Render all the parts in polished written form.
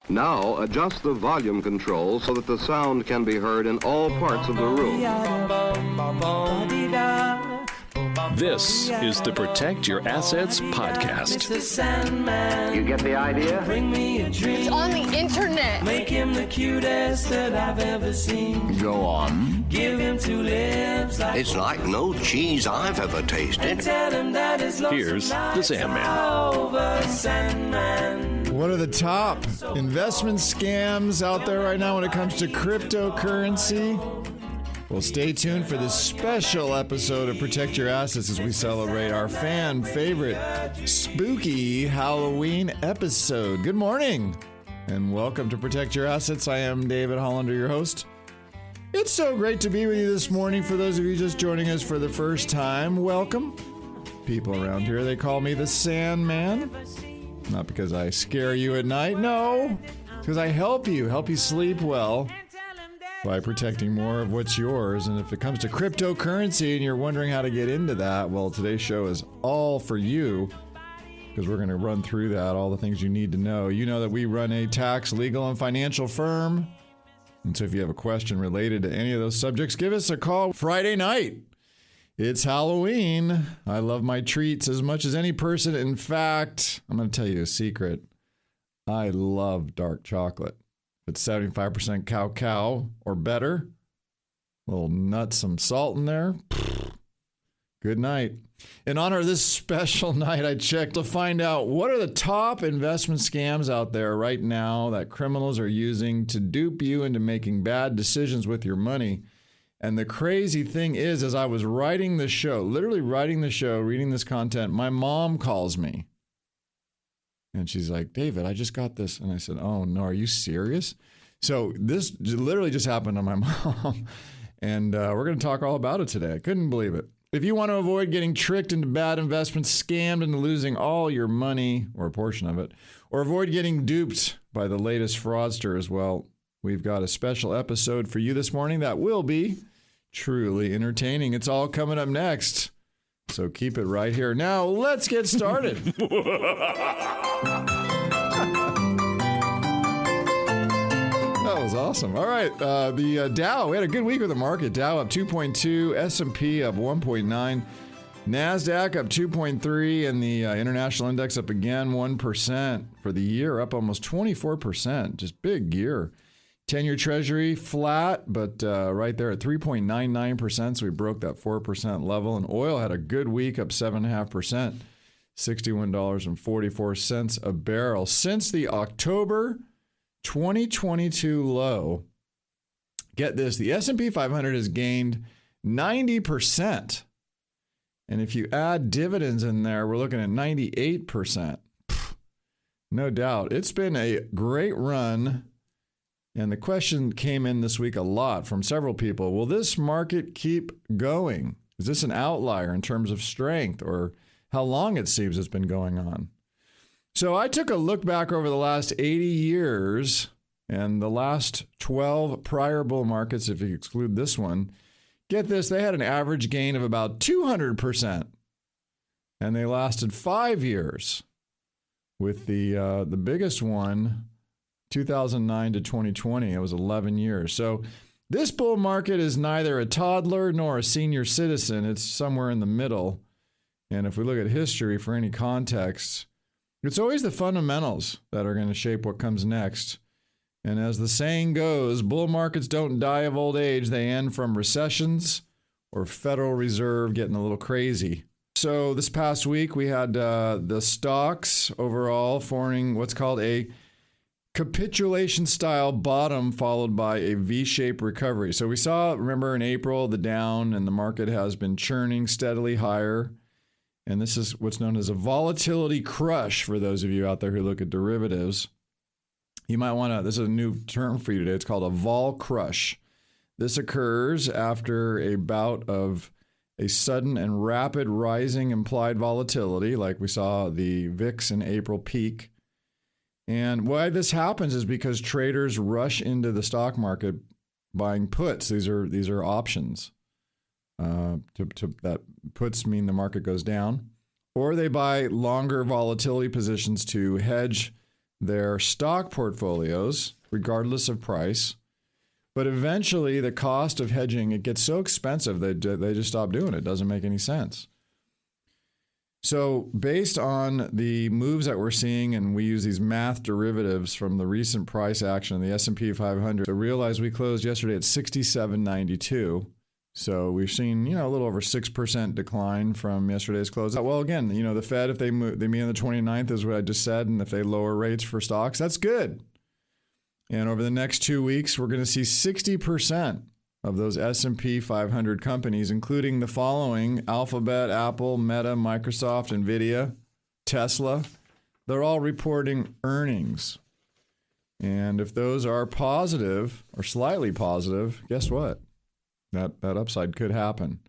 Now adjust the volume control so that the sound can be heard in all parts of the room. This is the Protect Your Assets podcast. You get the idea? Bring me a dream. It's on the internet. Make him the cutest that I've ever seen. Go on. Give him two lips like It's like no cheese I've ever tasted. tell him that his love Here's the Sandman. over Sandman. What are the top investment scams out there right now when it comes to cryptocurrency? Well, stay tuned for this special episode of Protect Your Assets as we celebrate our fan favorite spooky Halloween episode. Good morning and welcome to Protect Your Assets. I am David Hollander, your host. It's so great to be with you this morning. For those of you just joining us for the first time, welcome. People around here, they call me the Sandman. Not because I scare you at night, no. It's because I help you sleep well by protecting more of what's yours. And if it comes to cryptocurrency and you're wondering how to get into that, well, today's show is all for you because we're going to run through that, all the things you need to know. You know that we run a tax, legal, and financial firm. And so if you have a question related to any of those subjects, give us a call Friday night. It's Halloween. I love my treats as much as any person. In fact, I'm going to tell you a secret. I love dark chocolate. It's 75% cacao or better. A little nuts, some salt in there. Good night. In honor of this special night, I checked to find out what are the top investment scams out there right now that criminals are using to dupe you into making bad decisions with your money. And the crazy thing is, as I was writing the show, literally writing the show, reading this content, my mom calls me. And she's like, David, I just got this. And I said, oh, no, are you serious? So this literally just happened to my mom. And we're going to talk all about it today. I couldn't believe it. If you want to avoid getting tricked into bad investments, scammed into losing all your money or a portion of it, or avoid getting duped by the latest fraudsters, well, we've got a special episode for you this morning that will be truly entertaining. It's all coming up next. So keep it right here. Now, let's get started. That was awesome. All right. The Dow, we had a good week with the market. Dow up 2.2, S&P up 1.9, NASDAQ up 2.3, and the international index up again 1% for the year, up almost 24%. Just big year. 10-year Treasury flat, but right there at 3.99%, so we broke that 4% level. And oil had a good week, up 7.5%, $61.44 a barrel. Since the October 2022 low, get this, the S&P 500 has gained 90%. And if you add dividends in there, we're looking at 98%. No doubt. It's been a great run. And the question came in this week a lot from several people. Will this market keep going? Is this an outlier in terms of strength or how long it seems it's been going on? So I took a look back over the last 80 years and the last 12 prior bull markets, if you exclude this one. Get this, they had an average gain of about 200%. And they lasted 5 years with the biggest one, 2009 to 2020, it was 11 years. So this bull market is neither a toddler nor a senior citizen. It's somewhere in the middle. And if we look at history for any context, it's always the fundamentals that are going to shape what comes next. And as the saying goes, bull markets don't die of old age. They end from recessions or Federal Reserve getting a little crazy. So this past week, we had the stocks overall forming what's called a capitulation style bottom followed by a V-shaped recovery. So we saw, remember in April, the down and the market has been churning steadily higher. And this is what's known as a volatility crush for those of you out there who look at derivatives. You might want to, this is a new term for you today. It's called a vol crush. This occurs after a bout of a sudden and rapid rising implied volatility, like we saw the VIX in April peak. And why this happens is because traders rush into the stock market buying puts. These are options. That puts mean the market goes down. Or they buy longer volatility positions to hedge their stock portfolios, regardless of price. But eventually, the cost of hedging, it gets so expensive that they just stop doing it. It doesn't make any sense. So based on the moves that we're seeing, and we use these math derivatives from the recent price action of the S&P 500, so realize we closed yesterday at 67.92. So we've seen, a little over 6% decline from yesterday's close. Well, again, the Fed, if they meet on the 29th, is what I just said, and if they lower rates for stocks, that's good. And over the next 2 weeks, we're going to see 60% of those S&P 500 companies, including the following: Alphabet, Apple, Meta, Microsoft, NVIDIA, Tesla. They're all reporting earnings. And if those are positive or slightly positive, guess what? That upside could happen.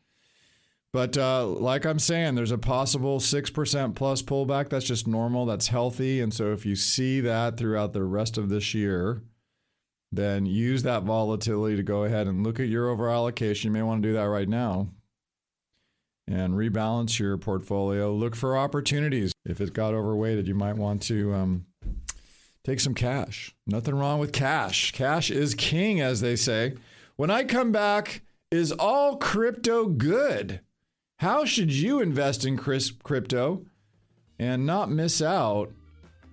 But like I'm saying, there's a possible 6% plus pullback. That's just normal. That's healthy. And so if you see that throughout the rest of this year, then use that volatility to go ahead and look at your over allocation. You may want to do that right now and rebalance your portfolio. Look for opportunities. If it got overweighted, you might want to take some cash. Nothing wrong with cash. Cash is king, as they say. When I come back, is all crypto good? How should you invest in crypto and not miss out?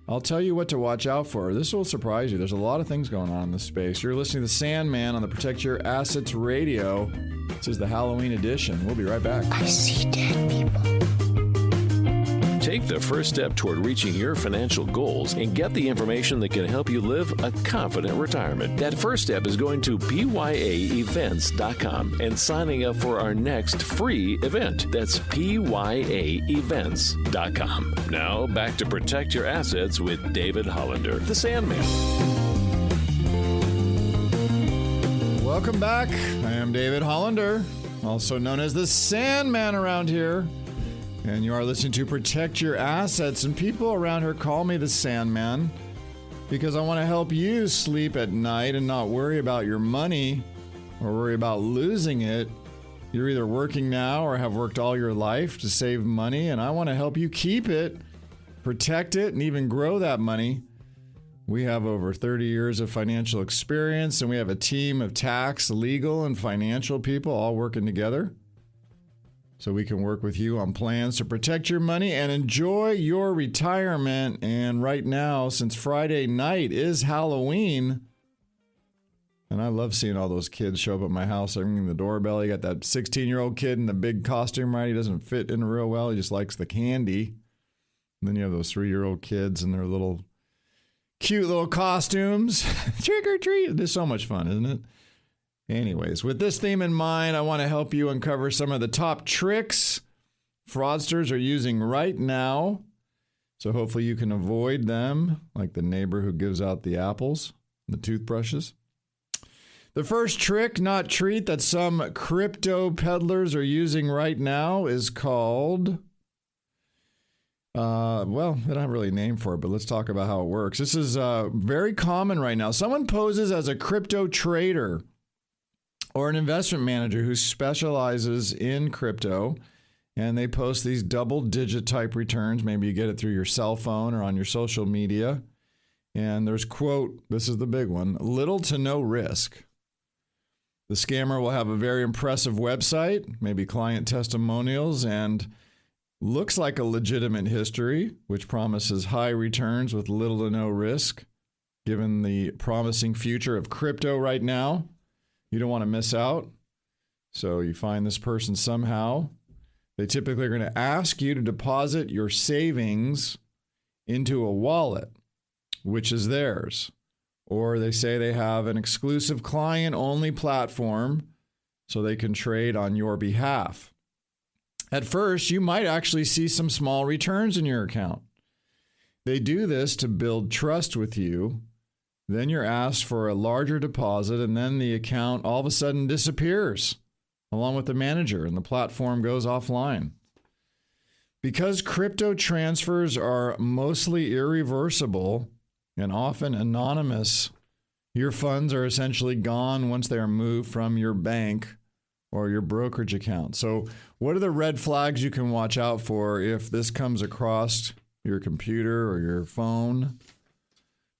I'll tell you what to watch out for. This will surprise you. There's a lot of things going on in this space. You're listening to Sandman on the Protect Your Assets radio. This is the Halloween edition. We'll be right back. I see dead people. Take the first step toward reaching your financial goals and get the information that can help you live a confident retirement. That first step is going to pyaevents.com and signing up for our next free event. That's pyaevents.com. Now, back to Protect Your Assets with David Hollander, the Sandman. Welcome back. I am David Hollander, also known as the Sandman around here. And you are listening to Protect Your Assets. And people around here call me the Sandman because I want to help you sleep at night and not worry about your money or worry about losing it. You're either working now or have worked all your life to save money, and I want to help you keep it, protect it, and even grow that money. We have over 30 years of financial experience, and we have a team of tax, legal, and financial people all working together. So we can work with you on plans to protect your money and enjoy your retirement. And right now, since Friday night is Halloween, and I love seeing all those kids show up at my house, ringing the doorbell. You got that 16-year-old kid in the big costume, right? He doesn't fit in real well. He just likes the candy. And then you have those 3-year-old kids in their little cute little costumes. Trick or treat. It's so much fun, isn't it? Anyways, with this theme in mind, I want to help you uncover some of the top tricks fraudsters are using right now. So hopefully you can avoid them, like the neighbor who gives out the apples and the toothbrushes. The first trick, not treat, that some crypto peddlers are using right now is called, well, they don't have really a name for it, but let's talk about how it works. This is very common right now. Someone poses as a crypto trader or an investment manager who specializes in crypto, and they post these double-digit type returns. Maybe you get it through your cell phone or on your social media. And there's, quote, this is the big one, little to no risk. The scammer will have a very impressive website, maybe client testimonials, and looks like a legitimate history, which promises high returns with little to no risk. Given the promising future of crypto right now, you don't want to miss out. So you find this person somehow. They typically are going to ask you to deposit your savings into a wallet, which is theirs. Or they say they have an exclusive client-only platform so they can trade on your behalf. At first, you might actually see some small returns in your account. They do this to build trust with you. Then you're asked for a larger deposit, and then the account all of a sudden disappears along with the manager, and the platform goes offline. Because crypto transfers are mostly irreversible and often anonymous, your funds are essentially gone once they are moved from your bank or your brokerage account. So what are the red flags you can watch out for if this comes across your computer or your phone?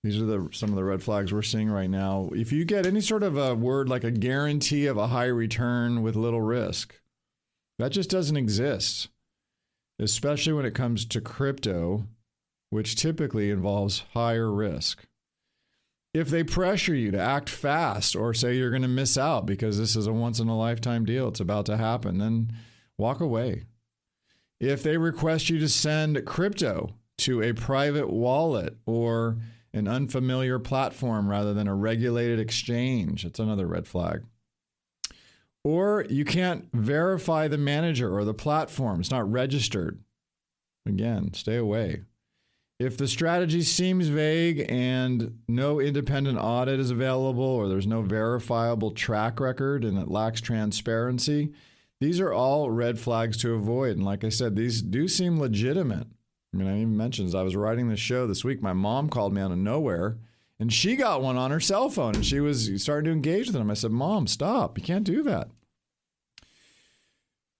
These are some of the red flags we're seeing right now. If you get any sort of a word like a guarantee of a high return with little risk, that just doesn't exist, especially when it comes to crypto, which typically involves higher risk. If they pressure you to act fast or say you're going to miss out because this is a once-in-a-lifetime deal, it's about to happen, then walk away. If they request you to send crypto to a private wallet or an unfamiliar platform rather than a regulated exchange, it's another red flag. Or you can't verify the manager or the platform. It's not registered. Again, stay away. If the strategy seems vague and no independent audit is available or there's no verifiable track record and it lacks transparency, these are all red flags to avoid. And like I said, these do seem legitimate. I mean, I even mentioned as I was writing this show this week, my mom called me out of nowhere and she got one on her cell phone and she was starting to engage with them. I said, Mom, stop. You can't do that.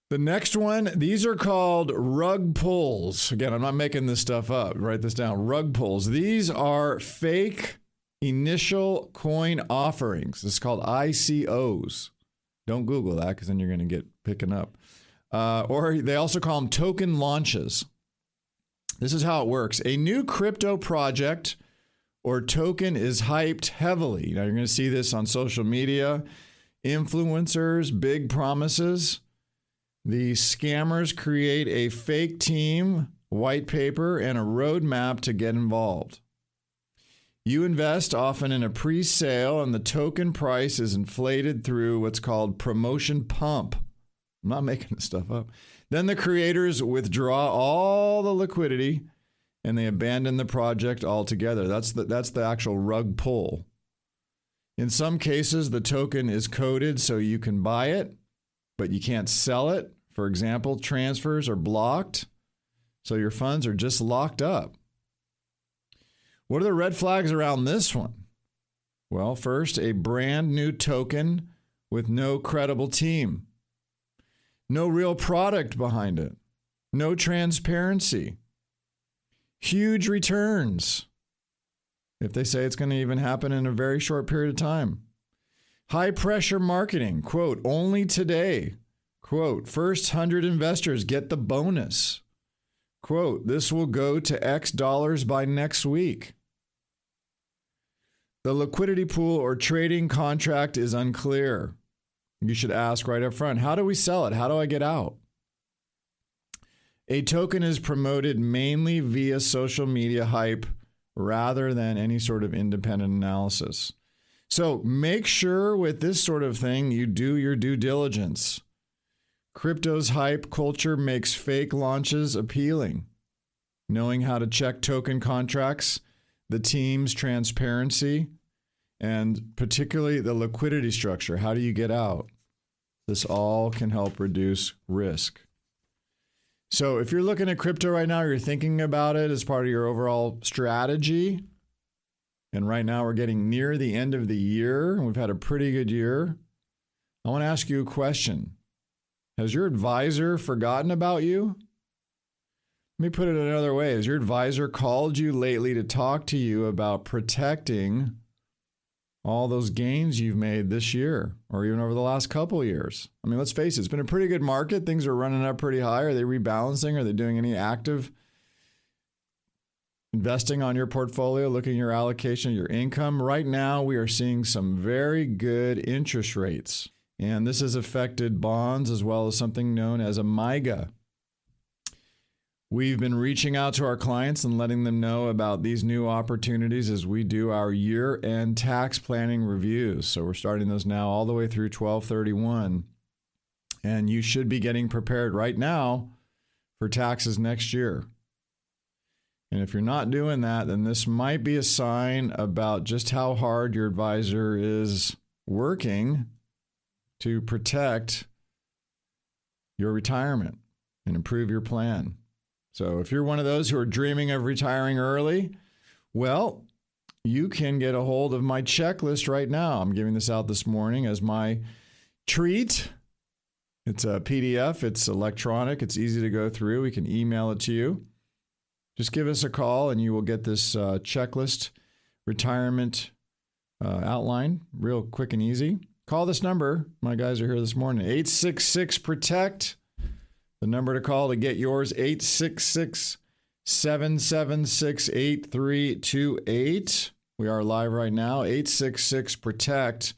The next one, these are called rug pulls. Again, I'm not making this stuff up. Write this down. Rug pulls. These are fake initial coin offerings. This is called ICOs. Don't Google that because then you're going to get picking up. Or they also call them token launches. This is how it works. A new crypto project or token is hyped heavily. Now, you're going to see this on social media. Influencers, big promises. The scammers create a fake team, white paper, and a roadmap to get involved. You invest often in a pre-sale, and the token price is inflated through what's called promotion pump. I'm not making this stuff up. Then the creators withdraw all the liquidity, and they abandon the project altogether. That's the actual rug pull. In some cases, the token is coded so you can buy it, but you can't sell it. For example, transfers are blocked, so your funds are just locked up. What are the red flags around this one? Well, first, a brand new token with no credible team. No real product behind it. No transparency. Huge returns. If they say it's going to even happen in a very short period of time. High pressure marketing. Quote, only today. Quote, first 100 investors get the bonus. Quote, this will go to X dollars by next week. The liquidity pool or trading contract is unclear. You should ask right up front, how do we sell it? How do I get out? A token is promoted mainly via social media hype rather than any sort of independent analysis. So make sure with this sort of thing, you do your due diligence. Crypto's hype culture makes fake launches appealing. Knowing how to check token contracts, the team's transparency, and particularly the liquidity structure. How do you get out? This all can help reduce risk. So if you're looking at crypto right now, you're thinking about it as part of your overall strategy. And right now we're getting near the end of the year, and we've had a pretty good year. I want to ask you a question. Has your advisor forgotten about you? Let me put it another way. Has your advisor called you lately to talk to you about protecting all those gains you've made this year or even over the last couple of years? I mean, let's face it, it's been a pretty good market. Things are running up pretty high. Are they rebalancing? Are they doing any active investing on your portfolio, looking at your allocation, your income? Right now, we are seeing some very good interest rates. And this has affected bonds as well as something known as a MIGA. We've been reaching out to our clients and letting them know about these new opportunities as we do our year-end tax planning reviews. So we're starting those now all the way through 12/31. And you should be getting prepared right now for taxes next year. And if you're not doing that, then this might be a sign about just how hard your advisor is working to protect your retirement and improve your plan. So if you're one of those who are dreaming of retiring early, well, you can get a hold of my checklist right now. I'm giving this out this morning as my treat. It's a PDF. It's electronic. It's easy to go through. We can email it to you. Just give us a call and you will get this checklist retirement outline, real quick and easy. Call this number. My guys are here this morning. 866-PROTECT. The number to call to get yours, 866-776-8328. We are live right now, 866-PROTECT.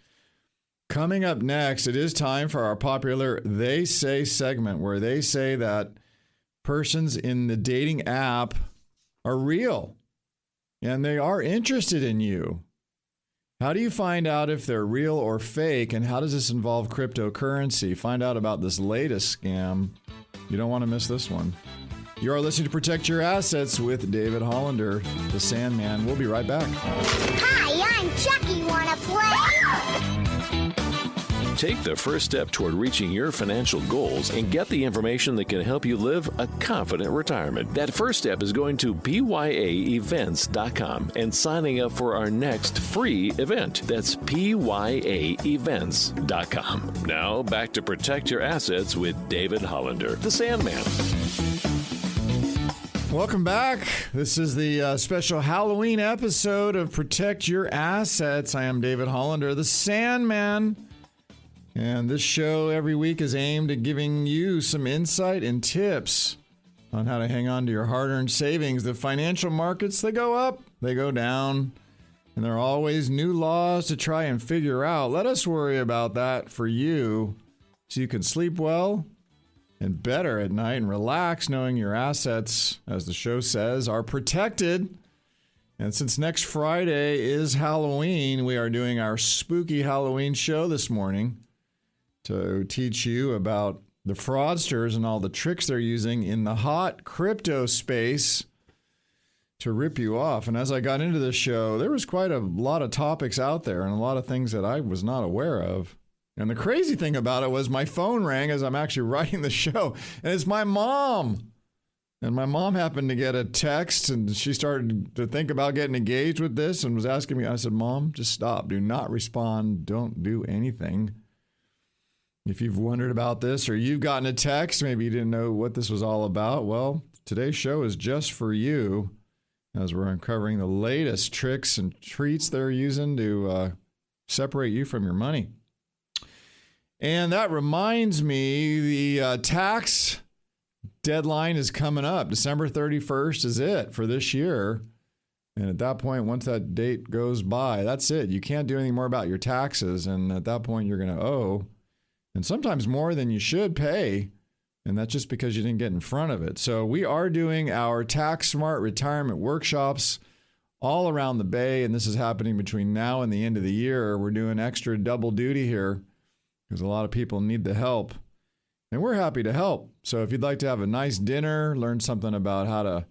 Coming up next, it is time for our popular They Say segment, where they say that persons in the dating app are real and they are interested in you. How do you find out if they're real or fake, and how does this involve cryptocurrency? Find out about this latest scam. You don't want to miss this one. You are listening to Protect Your Assets with David Hollander, the Sandman. We'll be right back. Hi, I'm Chucky. Wanna play? Take the first step toward reaching your financial goals and get the information that can help you live a confident retirement. That first step is going to pyaevents.com and signing up for our next free event. That's pyaevents.com. Now back to Protect Your Assets with David Hollander, the Sandman. Welcome back. This is the special Halloween episode of Protect Your Assets. I am David Hollander, the Sandman. And this show every week is aimed at giving you some insight and tips on how to hang on to your hard-earned savings. The financial markets, they go up, they go down, and there are always new laws to try and figure out. Let us worry about that for you so you can sleep well and better at night and relax knowing your assets, as the show says, are protected. And since next Friday is Halloween, we are doing our spooky Halloween show this morning to teach you about the fraudsters and all the tricks they're using in the hot crypto space to rip you off. And as I got into this show, there was quite a lot of topics out there and a lot of things that I was not aware of. And the crazy thing about it was my phone rang as I'm actually writing the show, and it's my mom. And my mom happened to get a text, and she started to think about getting engaged with this and was asking me. I said, Mom, just stop. Do not respond. Don't do anything. If you've wondered about this or you've gotten a text, maybe you didn't know what this was all about, well, today's show is just for you as we're uncovering the latest tricks and treats they're using to separate you from your money. And that reminds me, the tax deadline is coming up. December 31st is it for this year. And at that point, once that date goes by, that's it. You can't do anything more about your taxes. And at that point, you're going to owe, and sometimes more than you should pay. And that's just because you didn't get in front of it. So we are doing our Tax Smart Retirement workshops all around the Bay. And this is happening between now and the end of the year. We're doing extra double duty here because a lot of people need the help. And we're happy to help. So if you'd like to have a nice dinner, learn something about how to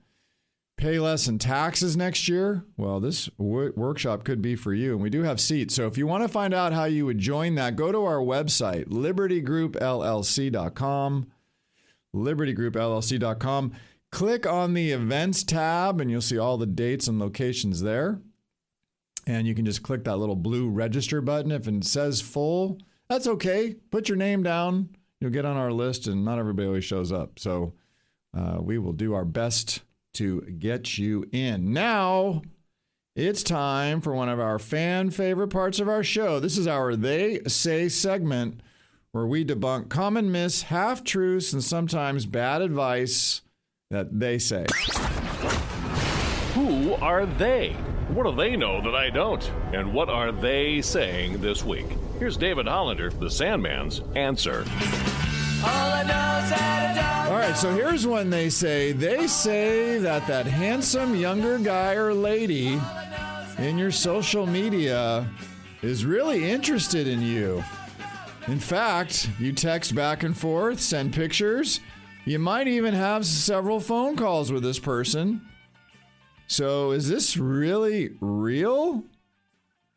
pay less in taxes next year, well, this workshop could be for you. And we do have seats. So if you want to find out how you would join that, go to our website, libertygroupllc.com, libertygroupllc.com. Click on the events tab, and you'll see all the dates and locations there. And you can just click that little blue register button. If it says full, that's okay. Put your name down. You'll get on our list, and not everybody always shows up. So we will do our best to get you in. Now, it's time for one of our fan favorite parts of our show. This is our They Say segment, where we debunk common myths, half-truths, and sometimes bad advice that they say. Who are they? What do they know that I don't? And what are they saying this week? Here's David Hollander, the Sandman's answer. All right, so here's one they say. They say that handsome younger guy or lady in your social media is really interested in you. In fact, you text back and forth, send pictures. You might even have several phone calls with this person. So is this really real?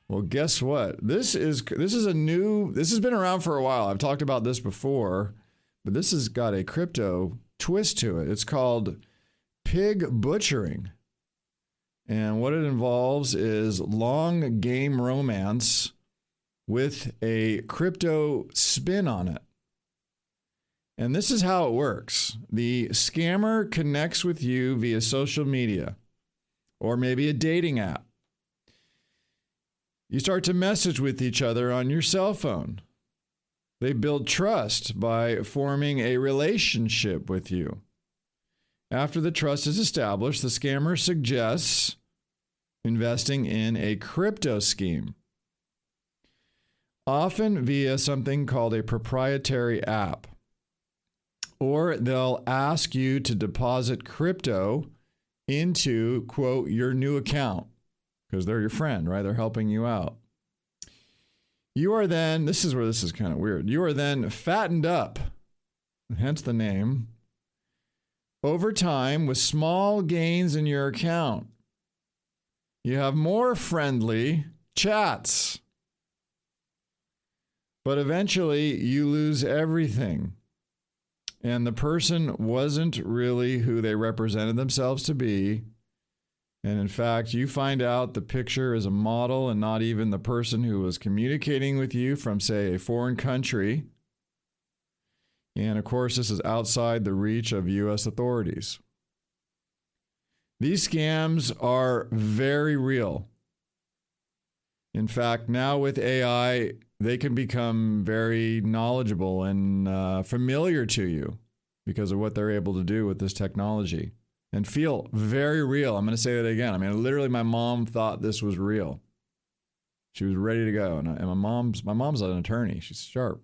Well, guess what? This has been around for a while. I've talked about this before, but this has got a crypto twist to it. It's called pig butchering. And what it involves is long game romance with a crypto spin on it. And this is how it works. The scammer connects with you via social media or maybe a dating app. You start to message with each other on your cell phone. They build trust by forming a relationship with you. After the trust is established, the scammer suggests investing in a crypto scheme, often via something called a proprietary app. Or they'll ask you to deposit crypto into, quote, your new account, because they're your friend, right? They're helping you out. You are then, this is where this is kind of weird, you are then fattened up, hence the name, over time with small gains in your account. You have more friendly chats, but eventually you lose everything. And the person wasn't really who they represented themselves to be. And in fact, you find out the picture is a model and not even the person who was communicating with you from, say, a foreign country. And of course, this is outside the reach of U.S. authorities. These scams are very real. In fact, now with AI, they can become very knowledgeable and familiar to you because of what they're able to do with this technology and feel very real. I'm going to say that again. I mean, literally, my mom thought this was real. She was ready to go. And my mom's an attorney. She's sharp.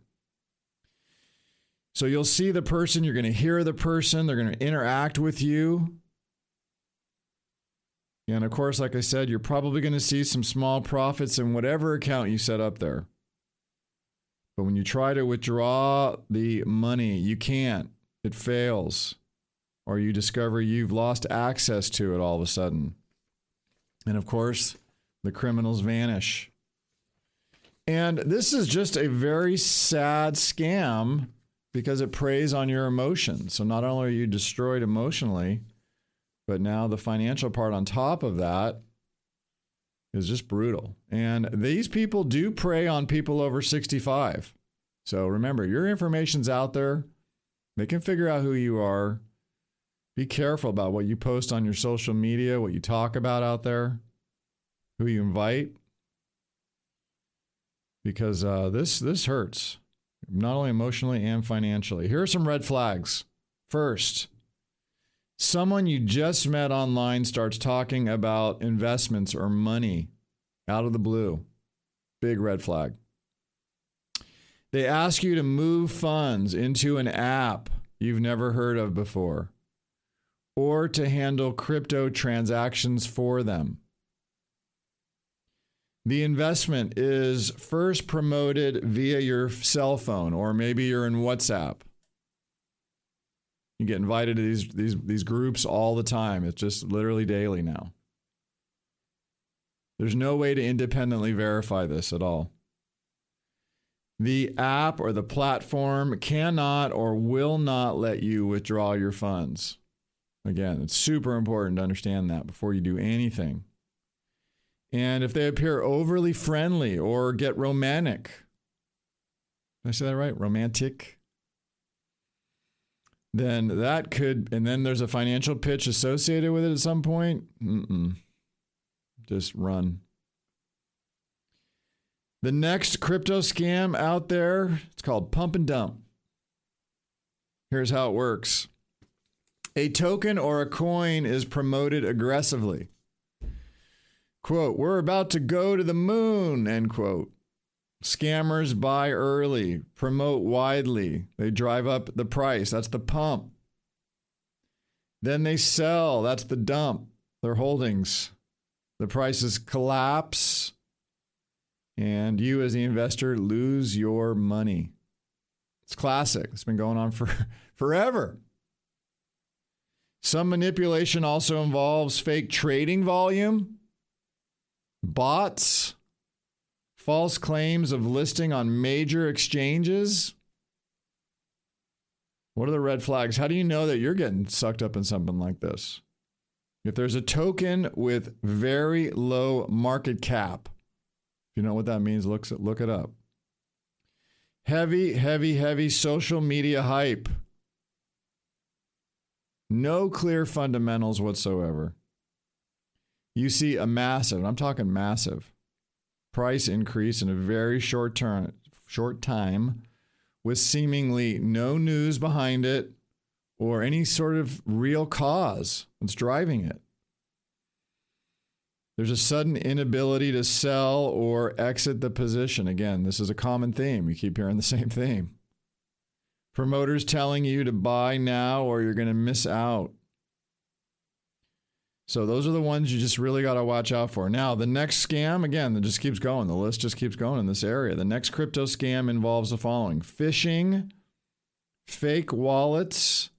So you'll see the person. You're going to hear the person. They're going to interact with you. And of course, like I said, you're probably going to see some small profits in whatever account you set up there. But when you try to withdraw the money, you can't. It fails. Or you discover you've lost access to it all of a sudden. And of course, the criminals vanish. And this is just a very sad scam because it preys on your emotions. So not only are you destroyed emotionally, but now the financial part on top of that is just brutal. And these people do prey on people over 65. So remember, your information's out there. They can figure out who you are. Be careful about what you post on your social media, what you talk about out there, who you invite. Because this hurts, not only emotionally and financially. Here are some red flags. First, someone you just met online starts talking about investments or money out of the blue. Big red flag. They ask you to move funds into an app you've never heard of before, or to handle crypto transactions for them. The investment is first promoted via your cell phone, or maybe you're in WhatsApp. You get invited to these groups all the time. It's just literally daily now. There's no way to independently verify this at all. The app or the platform cannot or will not let you withdraw your funds. Again, it's super important to understand that before you do anything. And if they appear overly friendly or get romantic, did I say that right? Romantic? Then that could, and then there's a financial pitch associated with it at some point. Just run. The next crypto scam out there, it's called pump and dump. Here's how it works. A token or a coin is promoted aggressively. Quote, we're about to go to the moon, end quote. Scammers buy early, promote widely. They drive up the price. That's the pump. Then they sell. That's the dump. Their holdings. The prices collapse. And you as the investor lose your money. It's classic. It's been going on for forever. Some manipulation also involves fake trading volume, bots, false claims of listing on major exchanges. What are the red flags? How do you know that you're getting sucked up in something like this? If there's a token with very low market cap, if you know what that means, look it up. Heavy social media hype. No clear fundamentals whatsoever. You see a massive, I'm talking massive, price increase in a very short time with seemingly no news behind it or any sort of real cause that's driving it. There's a sudden inability to sell or exit the position. Again, this is a common theme. You keep hearing the same theme. Promoters telling you to buy now or you're going to miss out. So those are the ones you just really got to watch out for. Now, the next scam, again, it just keeps going. The list just keeps going in this area. The next crypto scam involves the following: phishing, fake wallets,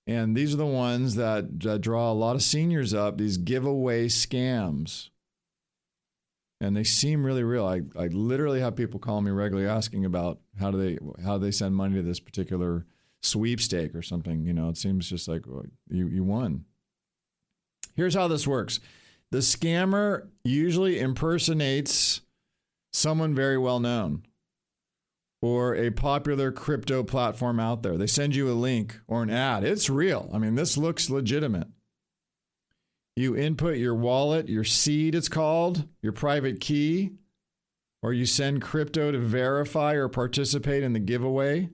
and these are the ones that draw a lot of seniors up, these giveaway scams. And they seem really real. I literally have people call me regularly asking about how they send money to this particular sweepstake or something. You know, it seems just like, well, you won. Here's how this works. The scammer usually impersonates someone very well known or a popular crypto platform out there. They send you a link or an ad. It's real. I mean, this looks legitimate. You input your wallet, your seed it's called, your private key, or you send crypto to verify or participate in the giveaway.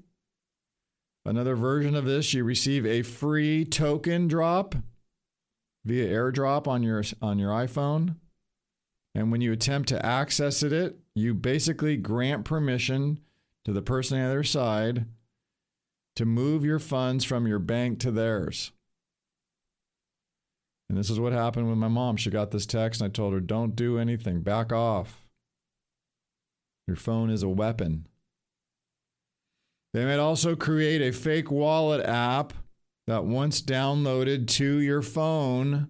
Another version of this, you receive a free token drop via airdrop on your iPhone. And when you attempt to access it, you basically grant permission to the person on the other side to move your funds from your bank to theirs. And this is what happened with my mom. She got this text and I told her, don't do anything. Back off. Your phone is a weapon. They might also create a fake wallet app that once downloaded to your phone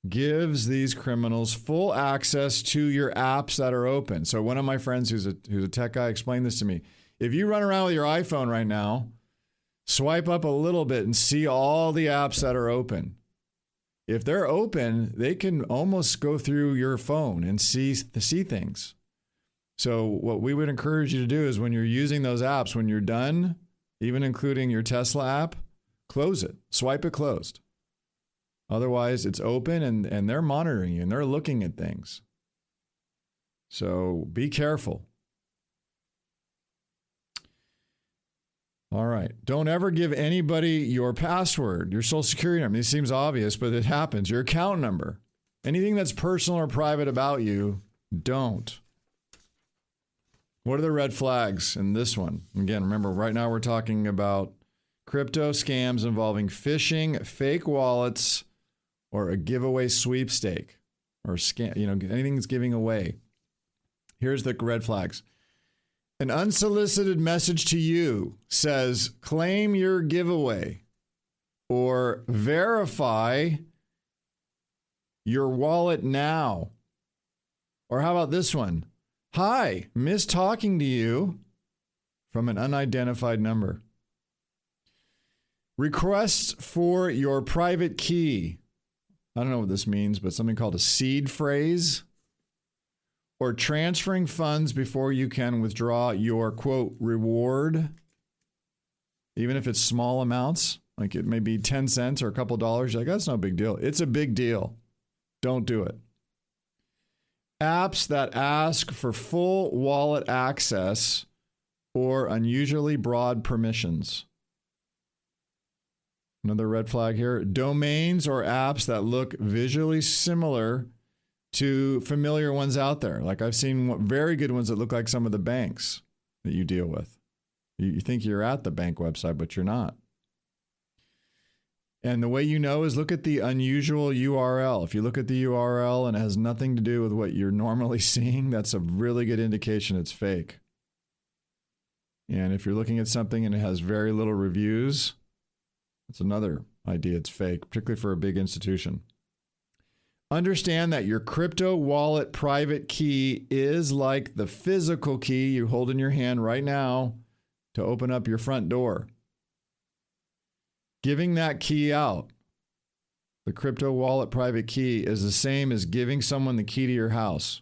gives these criminals full access to your apps that are open. So one of my friends who's a tech guy explained this to me. If you run around with your iPhone right now, swipe up a little bit and see all the apps that are open. If they're open, they can almost go through your phone and see things. So what we would encourage you to do is when you're using those apps, when you're done, even including your Tesla app, close it. Swipe it closed. Otherwise, it's open and they're monitoring you and they're looking at things. So be careful. All right. Don't ever give anybody your password, your social security number. This seems obvious, but it happens. Your account number. Anything that's personal or private about you, don't. What are the red flags in this one? Again, remember, right now we're talking about crypto scams involving phishing, fake wallets, or a giveaway sweepstake or scam, anything that's giving away. Here's the red flags. An unsolicited message to you says, claim your giveaway or verify your wallet now. Or how about this one? Hi, miss talking to you, from an unidentified number. Requests for your private key. I don't know what this means, but something called a seed phrase. Or transferring funds before you can withdraw your, quote, reward. Even if it's small amounts, like it may be 10 cents or a couple dollars. You're like, that's no big deal. It's a big deal. Don't do it. Apps that ask for full wallet access or unusually broad permissions. Another red flag here. Domains or apps that look visually similar to familiar ones out there. Like I've seen very good ones that look like some of the banks that you deal with. You think you're at the bank website, but you're not. And the way you know is look at the unusual URL. If you look at the URL and it has nothing to do with what you're normally seeing, that's a really good indication it's fake. And if you're looking at something and it has very little reviews, that's another idea it's fake, particularly for a big institution. Understand that your crypto wallet private key is like the physical key you hold in your hand right now to open up your front door. Giving that key out, the crypto wallet private key, is the same as giving someone the key to your house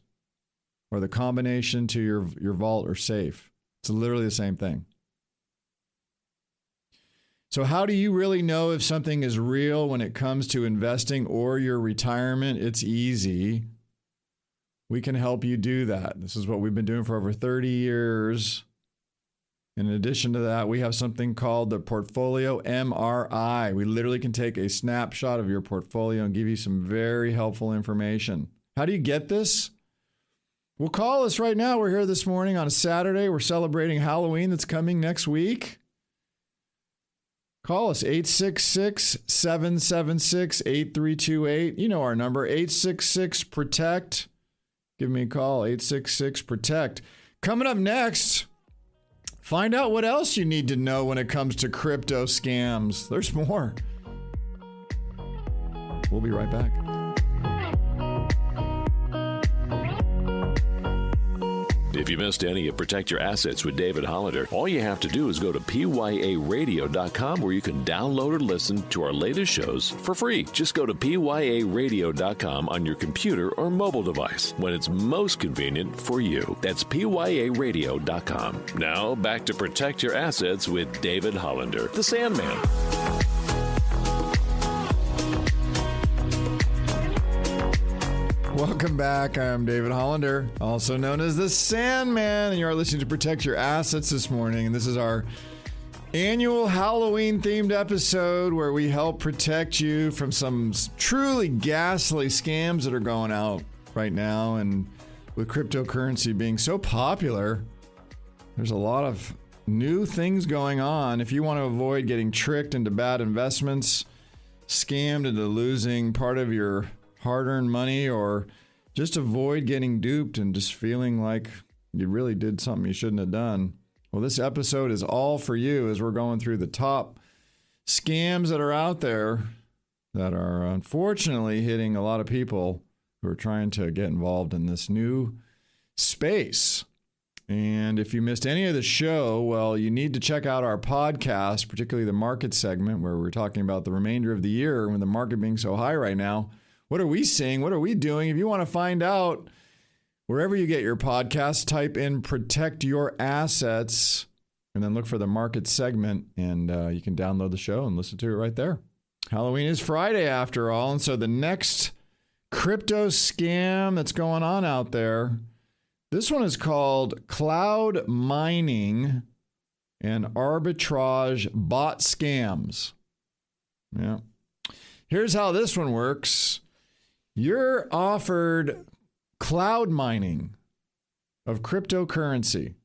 or the combination to your vault or safe. It's literally the same thing. So how do you really know if something is real when it comes to investing or your retirement? It's easy. we can help you do that. This is what we've been doing for over 30 years. In addition to that, we have something called the Portfolio MRI. We literally can take a snapshot of your portfolio and give you some very helpful information. How do you get this? Well, call us right now. We're here this morning on a Saturday. We're celebrating Halloween that's coming next week. Call us, 866-776-8328. You know our number, 866-PROTECT. Give me a call, 866-PROTECT. Coming up next, find out what else you need to know when it comes to crypto scams. There's more. We'll be right back. If you missed any of Protect Your Assets with David Hollander, all you have to do is go to pyaradio.com where you can download or listen to our latest shows for free. Just go to pyaradio.com on your computer or mobile device when it's most convenient for you. That's pyaradio.com. Now back to Protect Your Assets with David Hollander, the Sandman. Welcome back. I'm David Hollander, also known as the Sandman, and you are listening to Protect Your Assets this morning. And this is our annual Halloween-themed episode where we help protect you from some truly ghastly scams that are going out right now. And with cryptocurrency being so popular, there's a lot of new things going on. If you want to avoid getting tricked into bad investments, scammed into losing part of your hard-earned money, or just avoid getting duped and just feeling like you really did something you shouldn't have done. Well, this episode is all for you as we're going through the top scams that are out there that are unfortunately hitting a lot of people who are trying to get involved in this new space. And if you missed any of the show, well, you need to check out our podcast, particularly the market segment where we're talking about the remainder of the year with the market being so high right now. What are we seeing? What are we doing? If you want to find out, wherever you get your podcast, type in Protect Your Assets and then look for the market segment, and you can download the show and listen to it right there. Halloween is Friday after all, and so the next crypto scam that's going on out there, this one is called cloud mining and arbitrage bot scams. Yeah. Here's how this one works. You're offered cloud mining of cryptocurrency.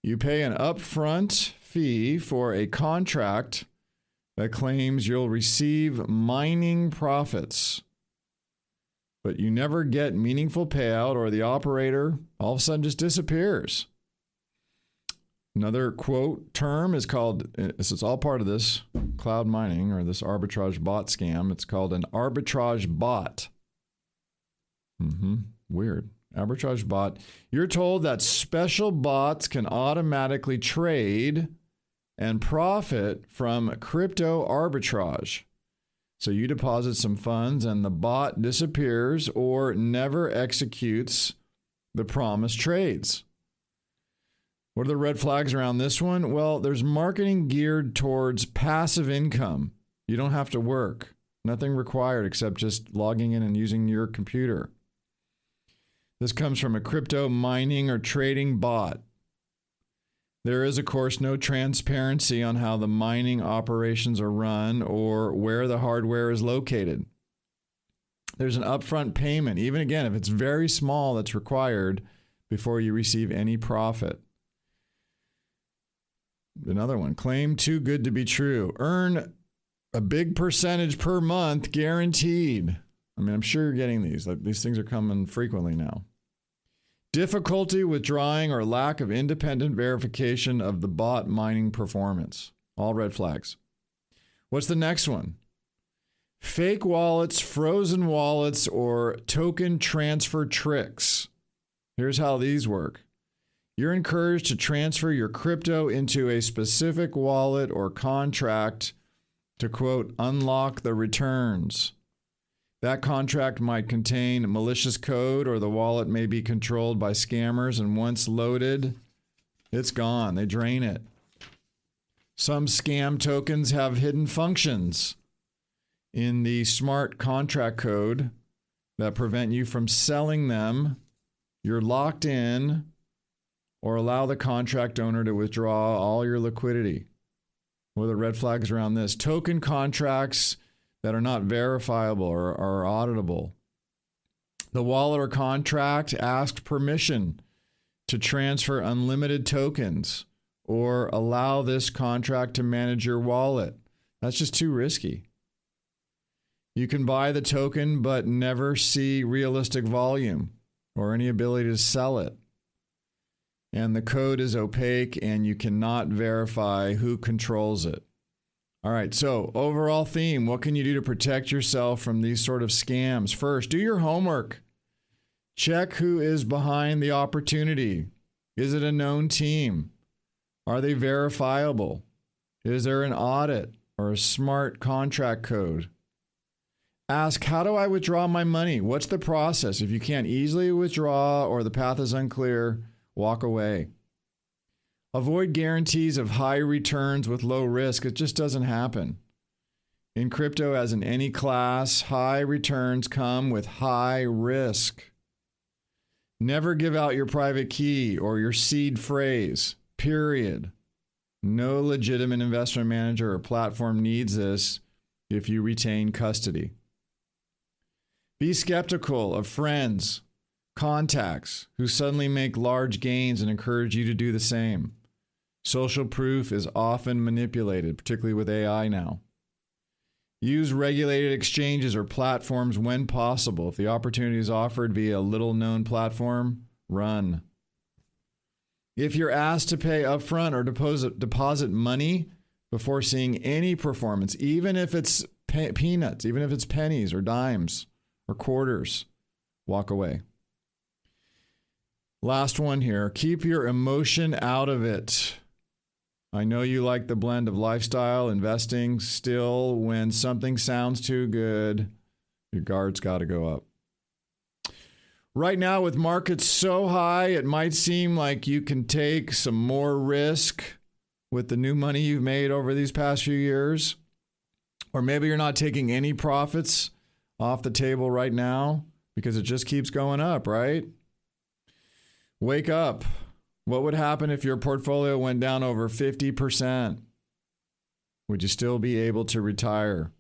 You pay an upfront fee for a contract that claims you'll receive mining profits, but you never get meaningful payout, or the operator all of a sudden just disappears. Another quote term is called, this is all part of this cloud mining or this arbitrage bot scam. It's called an arbitrage bot. Weird. Arbitrage bot. You're told that special bots can automatically trade and profit from crypto arbitrage. So you deposit some funds and the bot disappears or never executes the promised trades. What are the red flags around this one? Well, there's marketing geared towards passive income. You don't have to work. Nothing required except just logging in and using your computer. This comes from a crypto mining or trading bot. There is, of course, no transparency on how the mining operations are run or where the hardware is located. There's an upfront payment, even again, if it's very small, that's required before you receive any profit. Another one, claim too good to be true. Earn a big percentage per month guaranteed. I mean, I'm sure you're getting these. Like, these things are coming frequently now. Difficulty withdrawing or lack of independent verification of the bot mining performance. All red flags. What's the next one? Fake wallets, frozen wallets, or token transfer tricks. Here's how these work. You're encouraged to transfer your crypto into a specific wallet or contract to, quote, unlock the returns. That contract might contain malicious code, or the wallet may be controlled by scammers, and once loaded, it's gone. They drain it. Some scam tokens have hidden functions in the smart contract code that prevent you from selling them. You're locked in, or allow the contract owner to withdraw all your liquidity. What are the red flags around this? Token contracts that are not verifiable or are auditable. The wallet or contract asked permission to transfer unlimited tokens or allow this contract to manage your wallet. That's just too risky. You can buy the token but never see realistic volume or any ability to sell it. And the code is opaque and you cannot verify who controls it. All right, so overall theme, what can you do to protect yourself from these sort of scams? First, do your homework. Check who is behind the opportunity. Is it a known team? Are they verifiable? Is there an audit or a smart contract code? Ask, how do I withdraw my money? What's the process? If you can't easily withdraw or the path is unclear, walk away. Avoid guarantees of high returns with low risk. It just doesn't happen. In crypto, as in any class, high returns come with high risk. Never give out your private key or your seed phrase, period. No legitimate investment manager or platform needs this if you retain custody. Be skeptical of friends, contacts who suddenly make large gains and encourage you to do the same. Social proof is often manipulated, particularly with AI now. Use regulated exchanges or platforms when possible. If the opportunity is offered via a little-known platform, run. If you're asked to pay upfront or deposit money before seeing any performance, even if it's peanuts, even if it's pennies or dimes or quarters, walk away. Last one here. Keep your emotion out of it. I know you like the blend of lifestyle, investing. Still, when something sounds too good, your guard's got to go up. Right now, with markets so high, it might seem like you can take some more risk with the new money you've made over these past few years. Or maybe you're not taking any profits off the table right now because it just keeps going up, right? Wake up. What would happen if your portfolio went down over 50%? Would you still be able to retire?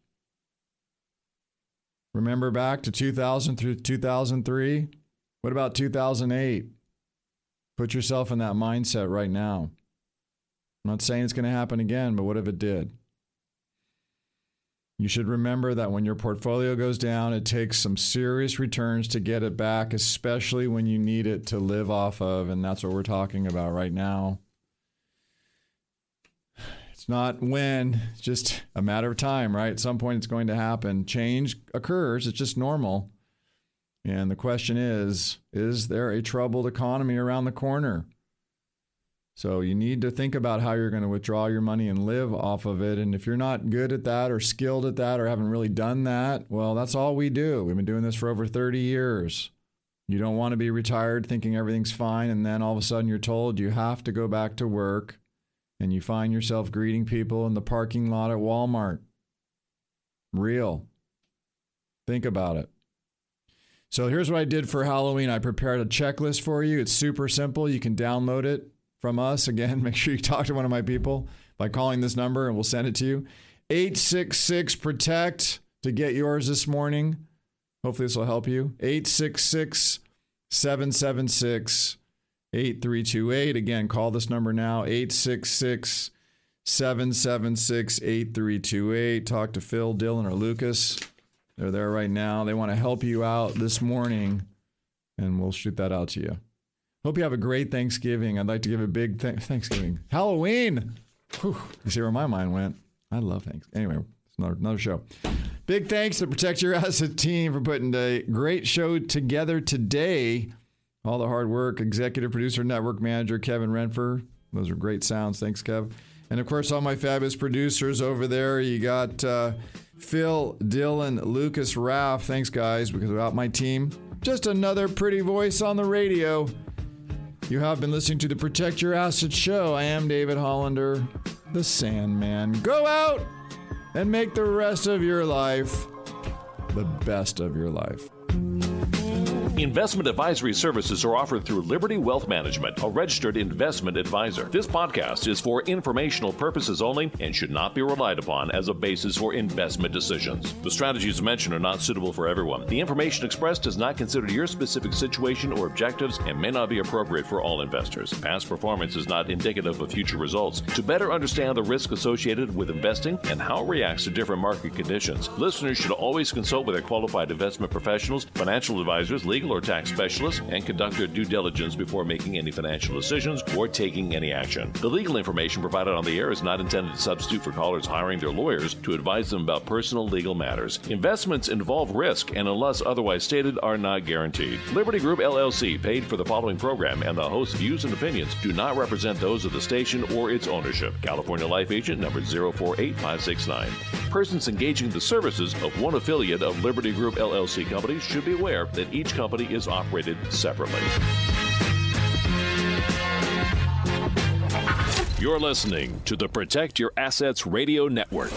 Remember back to 2000 through 2003? What about 2008? Put yourself in that mindset right now. I'm not saying it's going to happen again, but what if it did? You should remember that when your portfolio goes down, it takes some serious returns to get it back, especially when you need it to live off of, and that's what we're talking about right now. It's not when, it's just a matter of time, right? At some point it's going to happen. Change occurs, it's just normal. And the question is there a troubled economy around the corner? So you need to think about how you're going to withdraw your money and live off of it. And if you're not good at that or skilled at that or haven't really done that, well, that's all we do. We've been doing this for over 30 years. You don't want to be retired thinking everything's fine, and then all of a sudden you're told you have to go back to work, and you find yourself greeting people in the parking lot at Walmart. Real. Think about it. So here's what I did for Halloween. I prepared a checklist for you. It's super simple. You can download it from us. Again, make sure you talk to one of my people by calling this number and we'll send it to you. 866-PROTECT to get yours this morning. Hopefully this will help you. 866-776-8328. Again, call this number now. 866-776-8328. Talk to Phil, Dylan, or Lucas. They're there right now. They want to help you out this morning, and we'll shoot that out to you. Hope you have a great Thanksgiving. I'd like to give a big Thanksgiving. Halloween! Whew. You see where my mind went. I love Thanksgiving. Anyway, it's another show. Big thanks to Protect Your Asset team for putting a great show together today. All the hard work. Executive producer, network manager, Kevin Renfer. Those are great sounds. Thanks, Kev. And, of course, all my fabulous producers over there. You got Phil, Dylan, Lucas, Raph. Thanks, guys, because without my team, just another pretty voice on the radio. You have been listening to the Protect Your Assets show. I am David Hollander, the Sandman. Go out and make the rest of your life the best of your life. Investment advisory services are offered through Liberty Wealth Management, a registered investment advisor. This podcast is for informational purposes only and should not be relied upon as a basis for investment decisions. The strategies mentioned are not suitable for everyone. The information expressed does not consider your specific situation or objectives and may not be appropriate for all investors. Past performance is not indicative of future results. To better understand the risk associated with investing and how it reacts to different market conditions, listeners should always consult with their qualified investment professionals, financial advisors, legal or tax specialists, and conduct their due diligence before making any financial decisions or taking any action. The legal information provided on the air is not intended to substitute for callers hiring their lawyers to advise them about personal legal matters. Investments involve risk and, unless otherwise stated, are not guaranteed. Liberty Group LLC paid for the following program, and the host's views and opinions do not represent those of the station or its ownership. California Life Agent number 048569. Persons engaging the services of one affiliate of Liberty Group LLC companies should be aware that each company is operated separately. You're listening to the Protect Your Assets Radio Network.